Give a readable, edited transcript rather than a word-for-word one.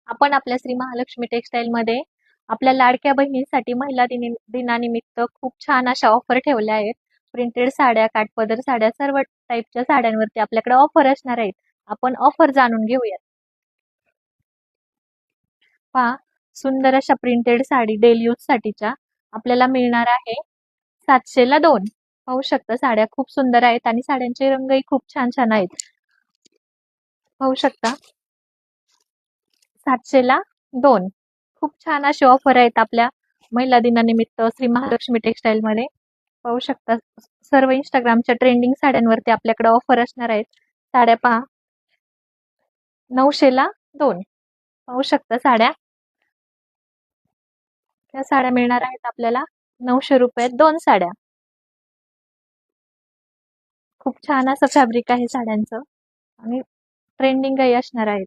आपण आपल्या श्री महालक्ष्मी टेक्सटाईल मध्ये आपल्या लाडक्या बहिणींसाठी महिला दिनानिमित्त खूप छान अशा ऑफर ठेवल्या आहेत. प्रिंटेड साड्या, काठपदर साड्या, सर्व टाईपच्या साड्यांवरती आपल्याकडे ऑफर असणार आहेत. आपण ऑफर जाणून घेऊयात. पहा, सुंदर अशा प्रिंटेड साडी डेली यूज साठीच्या आपल्याला मिळणार आहे 700 ला 2. पाहू शकता, साड्या खूप सुंदर आहेत आणि साड्यांचे रंगही खूप छान छान आहेत. पाहू शकता, 700 ला 2. खूप छान अशी ऑफर आहेत आपल्या महिला दिनानिमित्त श्री महालक्ष्मी टेक्सटाईल मध्ये. पाहू शकता, सर्व इंस्टाग्रामच्या ट्रेंडिंग साड्यांवरती आपल्याकडे ऑफर असणार आहेत. साड्या पहा, 900 ला 2. पाहू शकता साड्या, त्या साड्या मिळणार आहेत आपल्याला 900 रुपयात 2 साड्या. खूप छान असं फॅब्रिक आहे साड्यांचं आणि ट्रेंडिंगही असणार आहेत.